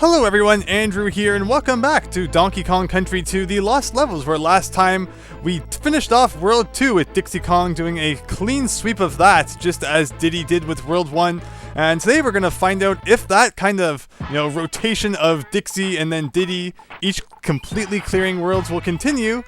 Hello everyone, Andrew here, and welcome back to Donkey Kong Country 2, the Lost Levels, where last time we finished off World 2 with Dixie Kong doing a clean sweep of that, just as Diddy did with World 1. And today we're going to find out if that kind of, rotation of Dixie and then Diddy, each completely clearing worlds, will continue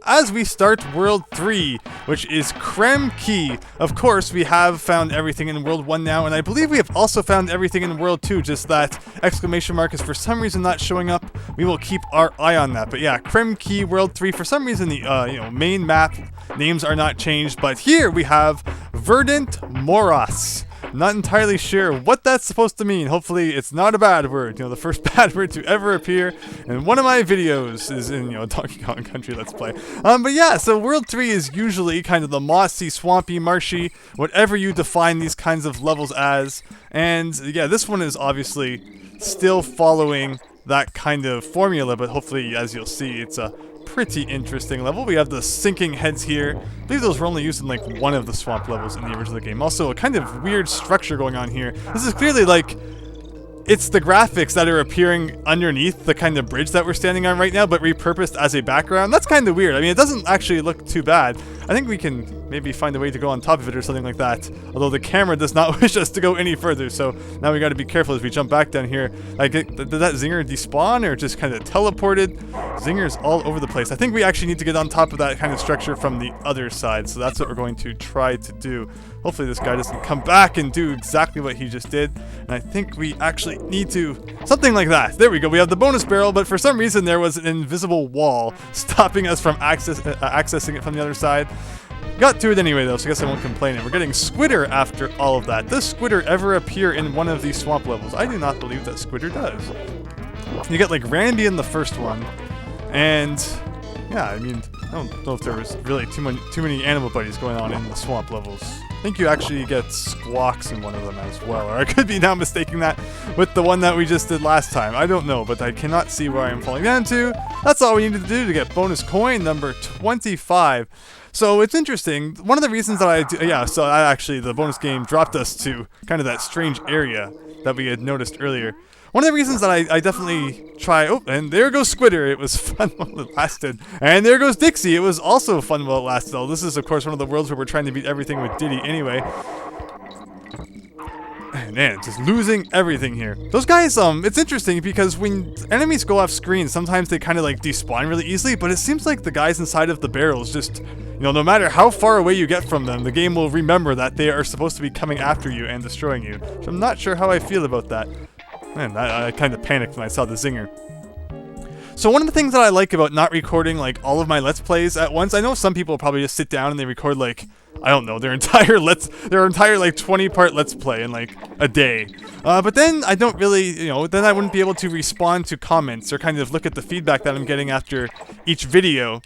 as we start World 3, which is Krem Quay. Of course, we have found everything in World 1 now, and I believe we have also found everything in World 2, just that exclamation mark is for some reason not showing up. We will keep our eye on that. But yeah, Krem Quay, World 3, for some reason the main map names are not changed, but here we have Verdant Morass. Not entirely sure what that's supposed to mean. Hopefully it's not a bad word. The first bad word to ever appear in one of my videos is in, Donkey Kong Country Let's Play. But yeah, so World 3 is usually kind of the mossy, swampy, marshy, whatever you define these kinds of levels as. And yeah, this one is obviously still following that kind of formula, but hopefully, as you'll see, it's a pretty interesting level. We have the sinking heads here. I believe those were only used in like one of the swamp levels in the original game. Also, a kind of weird structure going on here. This is clearly like, it's the graphics that are appearing underneath the kind of bridge that we're standing on right now, but repurposed as a background. That's kind of weird. I mean, it doesn't actually look too bad. I think we can maybe find a way to go on top of it or something like that. Although the camera does not wish us to go any further, so now we got to be careful as we jump back down here. Like, did that zinger despawn or just kind of teleported? Zingers all over the place. I think we actually need to get on top of that kind of structure from the other side, so that's what we're going to try to do. Hopefully this guy doesn't come back and do exactly what he just did. And I think we actually need to... something like that. There we go. We have the bonus barrel, but for some reason there was an invisible wall stopping us from accessing it from the other side. Got to it anyway though, so I guess I won't complain. And we're getting Squitter after all of that. Does Squitter ever appear in one of these swamp levels? I do not believe that Squitter does. You get like Randy in the first one. And yeah, I mean, I don't know if there was really too many animal buddies going on in the swamp levels. I think you actually get Squawks in one of them as well, or I could be now mistaking that with the one that we just did last time. I don't know, but I cannot see where I'm falling down to. That's all we needed to do to get bonus coin number 25. So it's interesting. One of the reasons that the bonus game dropped us to kind of that strange area that we had noticed earlier. One of the reasons that I definitely try... oh, and there goes Squitter. It was fun while it lasted. And there goes Dixie. It was also fun while it lasted. Though this is, of course, one of the worlds where we're trying to beat everything with Diddy anyway. Man, just losing everything here. Those guys, it's interesting because when enemies go off screen, sometimes they kind of like despawn really easily, but it seems like the guys inside of the barrels just... no matter how far away you get from them, the game will remember that they are supposed to be coming after you and destroying you. So I'm not sure how I feel about that. Man, I kind of panicked when I saw the zinger. So one of the things that I like about not recording like all of my Let's Plays at once, I know some people probably just sit down and they record like, I don't know, their entire like 20-part Let's Play in like a day. But then I don't really, then I wouldn't be able to respond to comments or kind of look at the feedback that I'm getting after each video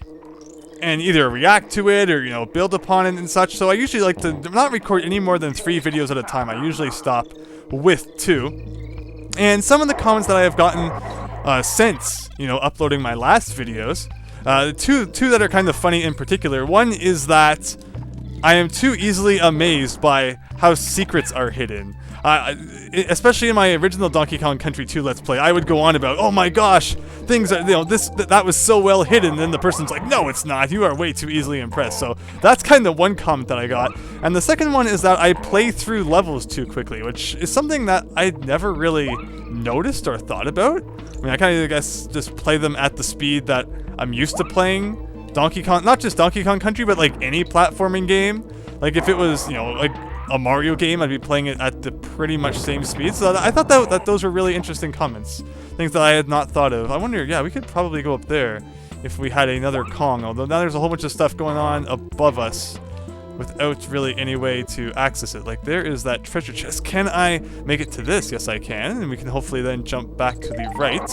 and either react to it or, build upon it and such. So I usually like to not record any more than 3 videos at a time. I usually stop with 2. And some of the comments that I have gotten since, uploading my last videos, two that are kind of funny in particular. One is that I am too easily amazed by how secrets are hidden. Especially in my original Donkey Kong Country 2 Let's Play, I would go on about, oh my gosh, things are, that was so well hidden, and then the person's like, no it's not, you are way too easily impressed. So that's kind of one comment that I got. And the second one is that I play through levels too quickly, which is something that I never really noticed or thought about. I mean, I kind of, I guess, just play them at the speed that I'm used to playing Donkey Kong, not just Donkey Kong Country, but like any platforming game. Like if it was, like a Mario game, I'd be playing it at the pretty much same speed. So I thought that those were really interesting comments. Things that I had not thought of. I wonder, yeah, we could probably go up there if we had another Kong. Although now there's a whole bunch of stuff going on above us without really any way to access it. Like there is that treasure chest. Can I make it to this? Yes, I can. And we can hopefully then jump back to the right.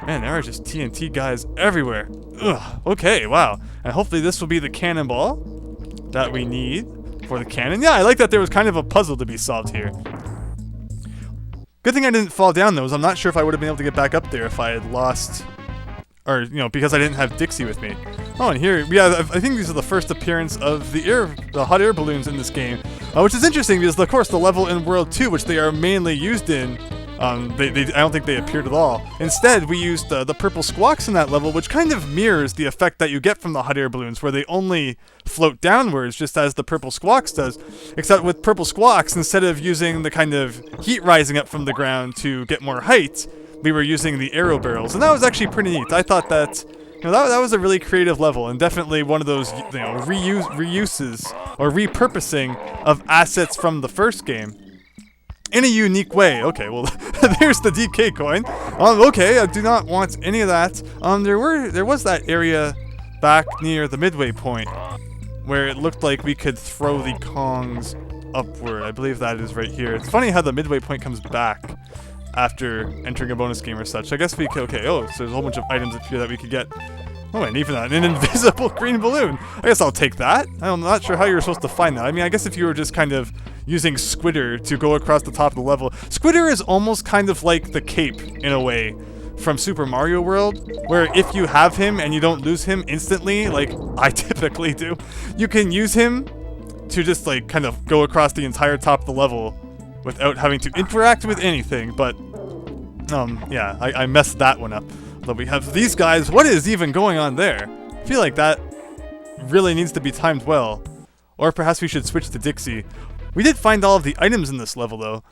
Man, there are just TNT guys everywhere. Ugh, okay, wow. And hopefully this will be the cannonball that we need for the cannon. Yeah, I like that there was kind of a puzzle to be solved here. Good thing I didn't fall down though, as I'm not sure if I would have been able to get back up there if I had lost, or because I didn't have Dixie with me. Oh, and here, yeah, I think these are the first appearance of the hot air balloons in this game, which is interesting because of course the level in World 2, which they are mainly used in, I don't think they appeared at all. Instead, we used the purple squawks in that level, which kind of mirrors the effect that you get from the hot air balloons, where they only float downwards, just as the purple squawks does. Except with purple squawks, instead of using the kind of heat rising up from the ground to get more height, we were using the arrow barrels, and that was actually pretty neat. I thought that, that was a really creative level, and definitely one of those, reuses or repurposing of assets from the first game. In a unique way. Okay, well, there's the DK coin. Okay, I do not want any of that. There was that area back near the midway point where it looked like we could throw the Kongs upward. I believe that is right here. It's funny how the midway point comes back after entering a bonus game or such. I guess we could, okay, so there's a whole bunch of items up here that we could get. Oh, and even an invisible green balloon. I guess I'll take that. I'm not sure how you're supposed to find that. I mean, I guess if you were just kind of using Squitter to go across the top of the level. Squitter is almost kind of like the cape, in a way, from Super Mario World, where if you have him and you don't lose him instantly, like I typically do, you can use him to just, like, kind of go across the entire top of the level without having to interact with anything, but, yeah, I messed that one up. But we have these guys. What is even going on there? I feel like that really needs to be timed well. Or perhaps we should switch to Dixie. We did find all of the items in this level, though.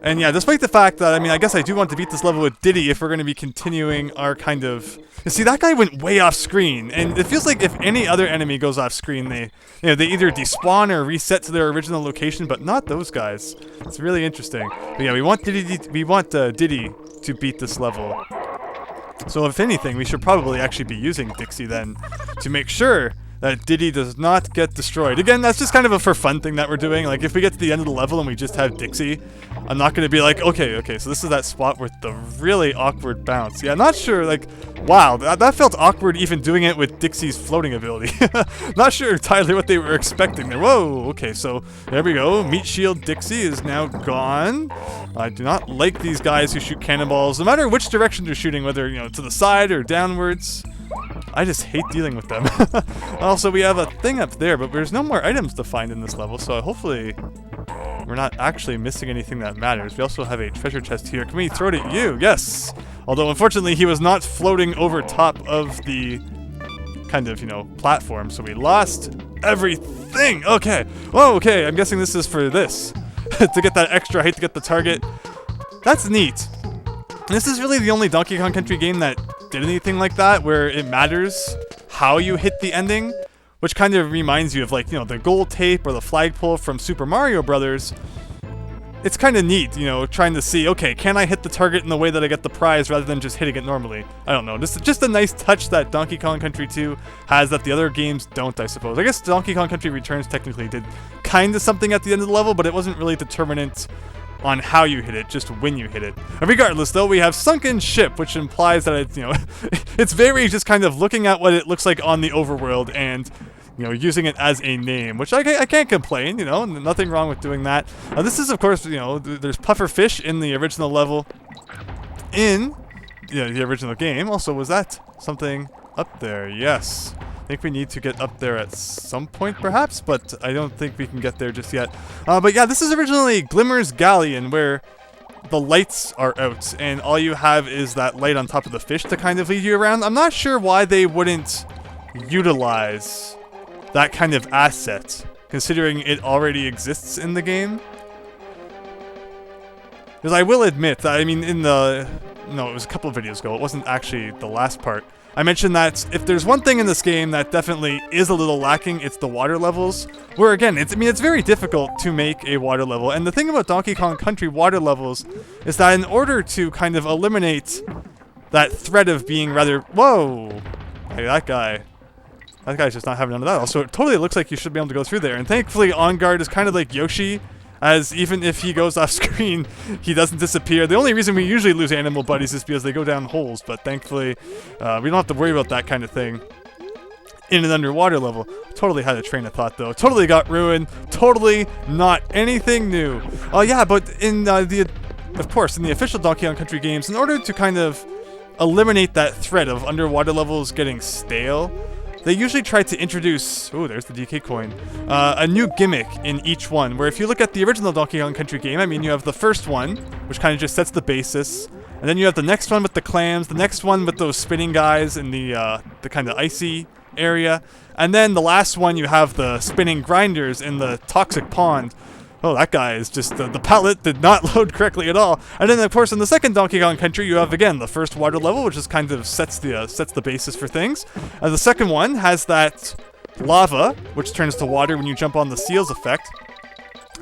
And yeah, despite the fact that, I mean, I guess I do want to beat this level with Diddy if we're going to be continuing our kind of... You see, that guy went way off screen, and it feels like if any other enemy goes off screen, they either despawn or reset to their original location, but not those guys. It's really interesting. But yeah, we want Diddy to beat this level. So if anything, we should probably actually be using Dixie then to make sure that Diddy does not get destroyed. Again, that's just kind of a for fun thing that we're doing. Like, if we get to the end of the level and we just have Dixie, I'm not going to be like, okay, so this is that spot with the really awkward bounce. Yeah, not sure, like, wow, that felt awkward even doing it with Dixie's floating ability. Not sure entirely what they were expecting there. Whoa, okay, so there we go. Meat Shield Dixie is now gone. I do not like these guys who shoot cannonballs, no matter which direction they're shooting, whether, to the side or downwards. I just hate dealing with them. Also, we have a thing up there, but there's no more items to find in this level, so hopefully we're not actually missing anything that matters. We also have a treasure chest here. Can we throw it at you? Yes! Although, unfortunately, he was not floating over top of the kind of, platform, so we lost everything! Okay! Whoa, okay, I'm guessing this is for this. To get that extra height to get the target. That's neat. This is really the only Donkey Kong Country game that did anything like that, where it matters how you hit the ending, which kind of reminds you of, like, the gold tape or the flagpole from Super Mario Brothers. It's kind of neat, trying to see, okay, can I hit the target in the way that I get the prize rather than just hitting it normally? I don't know. This is just a nice touch that Donkey Kong Country 2 has that the other games don't, I suppose. I guess Donkey Kong Country Returns technically did kind of something at the end of the level, but it wasn't really determinant on how you hit it, just when you hit it. And regardless, though, we have Sunken Ship, which implies that it's, it's very just kind of looking at what it looks like on the overworld and, using it as a name, which I can't complain, nothing wrong with doing that. This is, of course, there's puffer fish in the original level, in the original game. Also, was that something up there? Yes. I think we need to get up there at some point, perhaps, but I don't think we can get there just yet. But yeah, this is originally Glimmer's Galleon, where the lights are out, and all you have is that light on top of the fish to kind of lead you around. I'm not sure why they wouldn't utilize that kind of asset, considering it already exists in the game. Because I will admit that, I mean, it was a couple of videos ago, it wasn't actually the last part, I mentioned that if there's one thing in this game that definitely is a little lacking, it's the water levels. Where again, it's very difficult to make a water level. And the thing about Donkey Kong Country water levels is that in order to kind of eliminate that threat of being rather... Whoa! Hey, that guy's just not having none of that. Also, it totally looks like you should be able to go through there. And thankfully, On Guard is kind of like Yoshi, as even if he goes off screen, he doesn't disappear. The only reason we usually lose animal buddies is because they go down holes, but thankfully, we don't have to worry about that kind of thing in an underwater level. Totally had a train of thought, though. Totally got ruined. Totally not anything new. Oh, yeah, but in of course, in the official Donkey Kong Country games, in order to kind of eliminate that threat of underwater levels getting stale, they usually try to introduce, oh, there's the DK coin, a new gimmick in each one, where if you look at the original Donkey Kong Country game, I mean, you have the first one, which kind of just sets the basis, and then you have the next one with the clams, the next one with those spinning guys in the kind of icy area, and then the last one you have the spinning grinders in the toxic pond. Oh, that guy is just, the palette did not load correctly at all. And then, of course, in the second Donkey Kong Country, you have, again, the first water level, which is kind of sets the basis for things. The second one has that lava, which turns to water when you jump on the seals effect.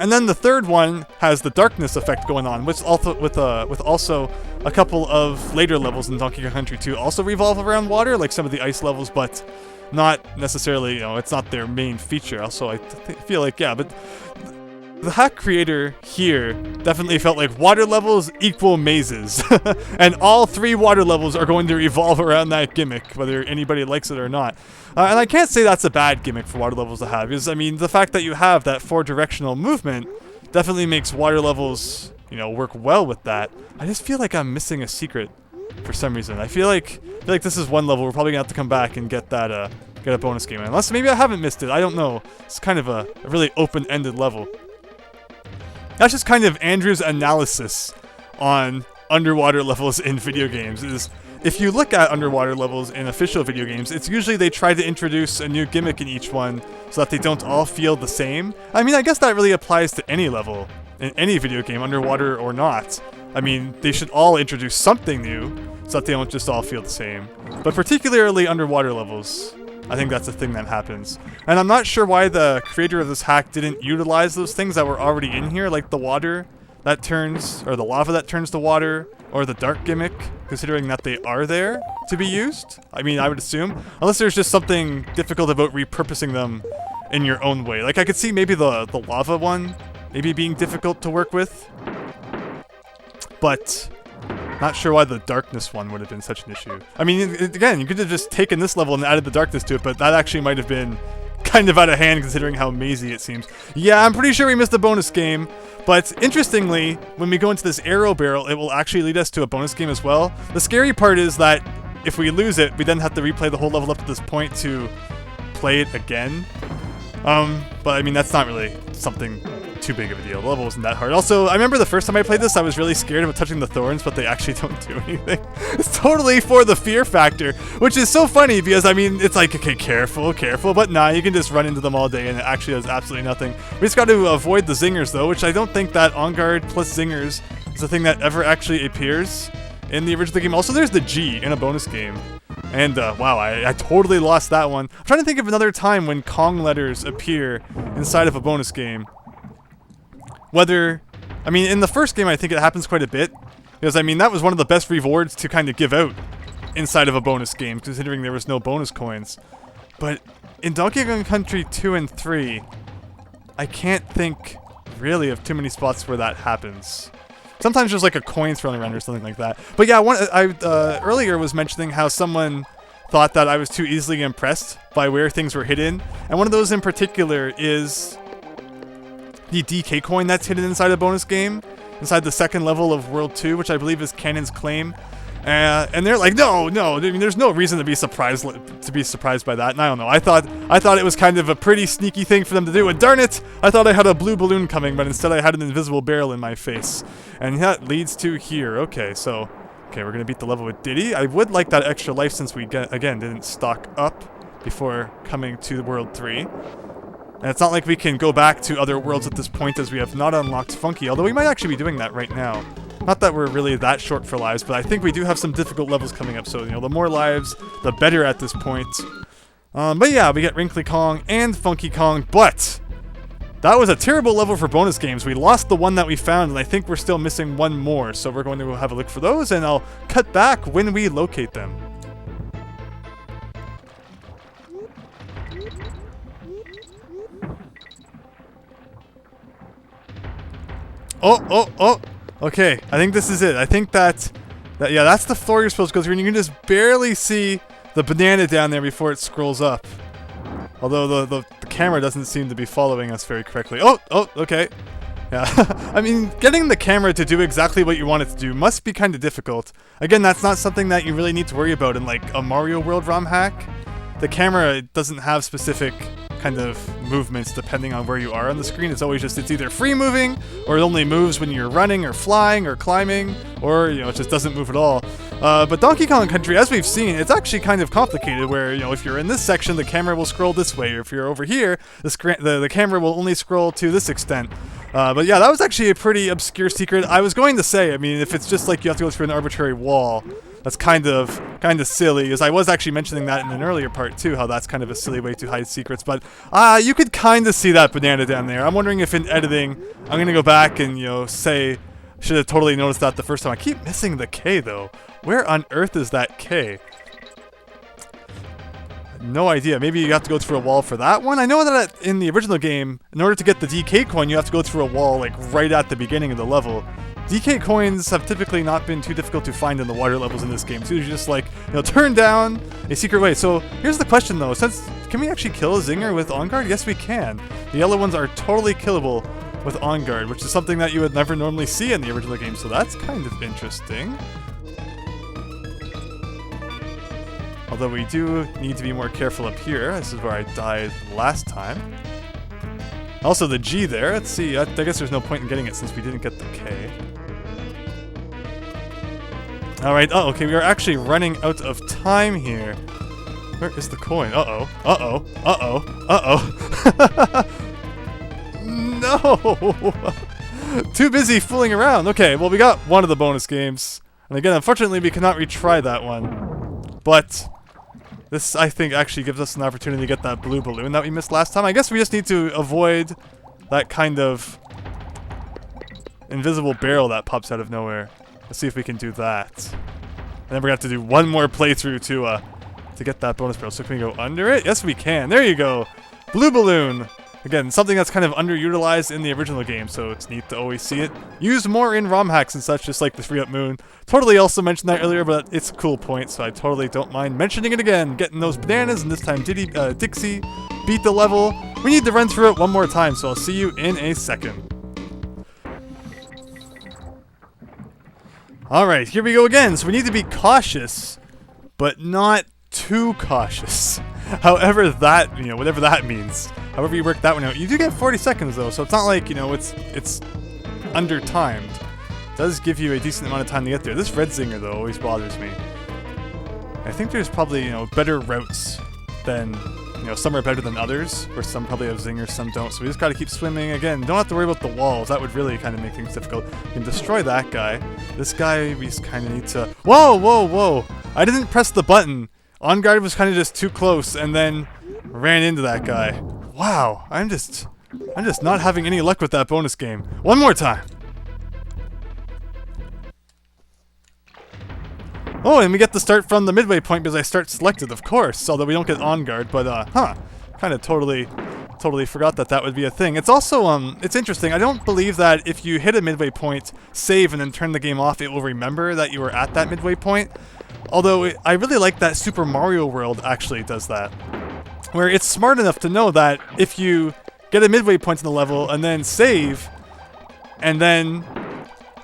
And then the third one has the darkness effect going on, which also, with also a couple of later levels in Donkey Kong Country 2 also revolve around water, like some of the ice levels, but not necessarily, it's not their main feature. Also, I feel like, yeah, but the hack creator here definitely felt like water levels equal mazes. And all 3 water levels are going to revolve around that gimmick, whether anybody likes it or not. And I can't say that's a bad gimmick for water levels to have, because, I mean, the fact that you have that 4-directional movement definitely makes water levels, work well with that. I just feel like I'm missing a secret for some reason. I feel like this is one level we're probably going to have to come back and get that, get a bonus game in. Unless maybe I haven't missed it, I don't know. It's kind of a really open-ended level. That's just kind of Andrew's analysis on underwater levels in video games. Is if you look at underwater levels in official video games, it's usually they try to introduce a new gimmick in each one so that they don't all feel the same. I mean, I guess that really applies to any level in any video game, underwater or not. I mean, they should all introduce something new so that they don't just all feel the same. But particularly underwater levels, I think that's the thing that happens. And I'm not sure why the creator of this hack didn't utilize those things that were already in here, like the water that turns, or the lava that turns to water, or the dark gimmick, considering that they are there to be used. I mean, I would assume. Unless there's just something difficult about repurposing them in your own way. Like, I could see maybe the lava one maybe being difficult to work with. But not sure why the darkness one would have been such an issue. I mean, again, you could have just taken this level and added the darkness to it, but that actually might have been kind of out of hand considering how mazy it seems. Yeah, I'm pretty sure we missed a bonus game, but interestingly, when we go into this arrow barrel, it will actually lead us to a bonus game as well. The scary part is that if we lose it, we then have to replay the whole level up to this point to play it again. But I mean, that's not really something too big of a deal. The level wasn't that hard. Also, I remember the first time I played this, I was really scared about touching the thorns, but they actually don't do anything. It's totally for the fear factor, which is so funny because, I mean, it's like, okay, careful, but nah, you can just run into them all day and it actually does absolutely nothing. We just got to avoid the zingers though, which I don't think that on guard plus zingers is a thing that ever actually appears in the original game. Also, there's the G in a bonus game. And, wow, I totally lost that one. I'm trying to think of another time when Kong letters appear inside of a bonus game. Whether, I mean, in the first game, I think it happens quite a bit. Because, I mean, that was one of the best rewards to kind of give out inside of a bonus game, considering there was no bonus coins. But in Donkey Kong Country 2 and 3, I can't think really of too many spots where that happens. Sometimes there's like a coin thrown around or something like that. But yeah, I earlier was mentioning how someone thought that I was too easily impressed by where things were hidden. And one of those in particular is the DK coin that's hidden inside a bonus game, inside the second level of World 2, which I believe is Canon's claim. And they're like, no, I mean, there's no reason to be surprised by that. And I don't know. I thought it was kind of a pretty sneaky thing for them to do. And darn it, I thought I had a blue balloon coming, but instead I had an invisible barrel in my face. And that leads to here. Okay, so we're gonna beat the level with Diddy. I would like that extra life since we again didn't stock up before coming to World 3. And it's not like we can go back to other worlds at this point as we have not unlocked Funky, although we might actually be doing that right now. Not that we're really that short for lives, but I think we do have some difficult levels coming up, so, the more lives, the better at this point. But yeah, we get Wrinkly Kong and Funky Kong, but that was a terrible level for bonus games. We lost the one that we found, and I think we're still missing one more, so we're going to have a look for those, and I'll cut back when we locate them. Oh! Okay, I think this is it. I think yeah, that's the floor you're supposed to go through, and you can just barely see the banana down there before it scrolls up. Although the camera doesn't seem to be following us very correctly. Oh, okay. Yeah, I mean, getting the camera to do exactly what you want it to do must be kind of difficult. Again, that's not something that you really need to worry about in, like, a Mario World ROM hack. the camera doesn't have specific kind of movements depending on where you are on the screen. It's always just, it's either free moving, or it only moves when you're running or flying or climbing, or, you know, it just doesn't move at all. But Donkey Kong Country, as we've seen, it's actually kind of complicated where, you know, if you're in this section, the camera will scroll this way, or if you're over here, the camera will only scroll to this extent. But yeah, that was actually a pretty obscure secret. I was going to say, I mean, if it's just like you have to go through an arbitrary wall, that's kind of silly, as I was actually mentioning that in an earlier part too, how that's kind of a silly way to hide secrets, but you could kind of see that banana down there. I'm wondering if in editing, I'm going to go back and, you know, say, should have totally noticed that the first time. I keep missing the K though. Where on earth is that K? No idea. Maybe you have to go through a wall for that one. I know that in the original game, in order to get the DK coin, you have to go through a wall like right at the beginning of the level. DK coins have typically not been too difficult to find in the water levels in this game. So you just like, you know, turn down a secret way. So here's the question though, can we actually kill a Zinger with On Guard? Yes, we can. The yellow ones are totally killable with On Guard, which is something that you would never normally see in the original game. So that's kind of interesting. Although we do need to be more careful up here. This is where I died last time. Also the G there, let's see, I guess there's no point in getting it since we didn't get the K. Alright, oh, okay, we are actually running out of time here. Where is the coin? Uh-oh, uh-oh, uh-oh, uh-oh. No! Too busy fooling around. Okay, well we got one of the bonus games. And again, unfortunately we cannot retry that one. But this, I think, actually gives us an opportunity to get that blue balloon that we missed last time. I guess we just need to avoid that kind of invisible barrel that pops out of nowhere. Let's see if we can do that. And then we're going to have to do one more playthrough to get that bonus barrel. So can we go under it? Yes, we can. There you go. Blue balloon. Again, something that's kind of underutilized in the original game, so it's neat to always see it used more in ROM hacks and such, just like the 3-up moon. Totally also mentioned that earlier, but it's a cool point, so I totally don't mind mentioning it again. Getting those bananas, and this time Dixie beat the level. We need to run through it one more time, so I'll see you in a second. Alright, here we go again. So we need to be cautious, but not too cautious. However that, you know, whatever that means. However you work that one out. You do get 40 seconds though, so it's not like, you know, it's under-timed. It does give you a decent amount of time to get there. This red Zinger though always bothers me. I think there's probably, you know, better routes than, you know, some are better than others, where some probably have Zingers, some don't. So we just gotta keep swimming. Again, don't have to worry about the walls. That would really kind of make things difficult. We can destroy that guy. This guy, we just kind of need to... Whoa, whoa, whoa! I didn't press the button. On Guard was kind of just too close, and then ran into that guy. Wow, I'm just not having any luck with that bonus game. One more time. Oh, and we get to start from the midway point because I start selected, of course, although we don't get On Guard, but, kind of totally forgot that would be a thing. It's also, it's interesting. I don't believe that if you hit a midway point, save, and then turn the game off, it will remember that you were at that midway point. Although, I really like that Super Mario World actually does that. Where it's smart enough to know that if you get a midway point in the level and then save, and then,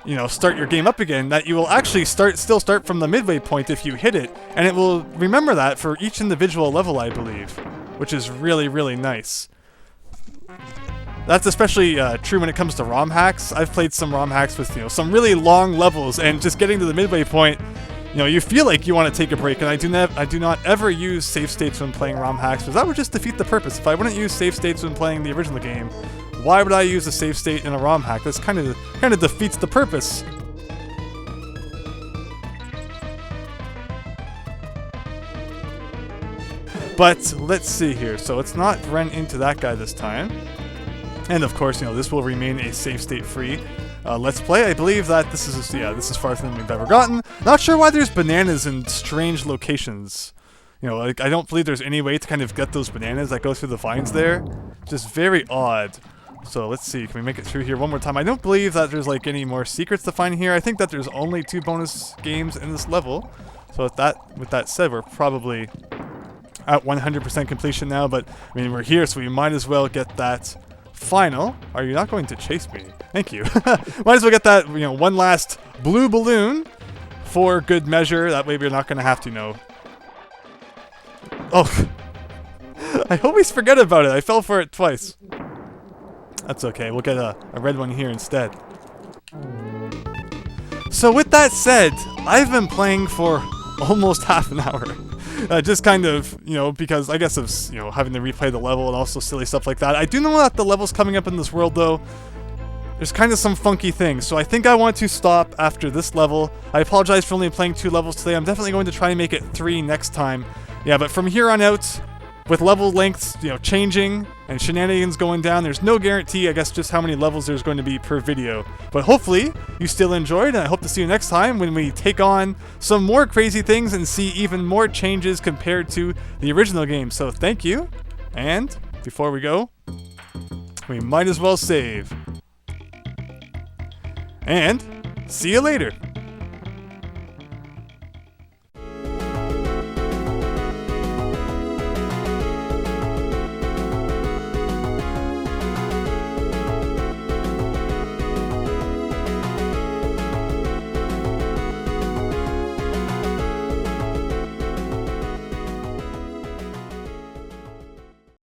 you know, start your game up again, that you will actually still start from the midway point if you hit it, and it will remember that for each individual level, I believe, which is really, really nice. That's especially true when it comes to ROM hacks. I've played some ROM hacks with, you know, some really long levels, and just getting to the midway point, you know, you feel like you want to take a break, and I do not ever use save states when playing ROM hacks, because that would just defeat the purpose. If I wouldn't use save states when playing the original game, why would I use a save state in a ROM hack? This kind of defeats the purpose. But let's see here. So let's not run into that guy this time. And of course, you know, this will remain a save state free Let's Play. I believe that this is farther than we've ever gotten. Not sure why there's bananas in strange locations. You know, like, I don't believe there's any way to kind of get those bananas that go through the vines there. Just very odd. So let's see, can we make it through here one more time? I don't believe that there's like any more secrets to find here. I think that there's only 2 bonus games in this level. So with that said, we're probably at 100% completion now, but I mean, we're here, so we might as well get that final. Are you not going to chase me? Thank you. Might as well get that, you know, one last blue balloon for good measure. That way we're not going to have to, you know. Oh, I always forget about it. I fell for it twice. That's okay. We'll get a red one here instead. So with that said, I've been playing for almost half an hour. Just kind of, you know, because I guess of, you know, having to replay the level and also silly stuff like that. I do know that the levels coming up in this world, though, there's kind of some funky things. So I think I want to stop after this level. I apologize for only playing 2 levels today. I'm definitely going to try and make it 3 next time. Yeah, but from here on out, with level lengths, you know, changing and shenanigans going down, there's no guarantee, I guess, just how many levels there's going to be per video. But hopefully, you still enjoyed, and I hope to see you next time when we take on some more crazy things and see even more changes compared to the original game. So thank you, and before we go, we might as well save. And see you later.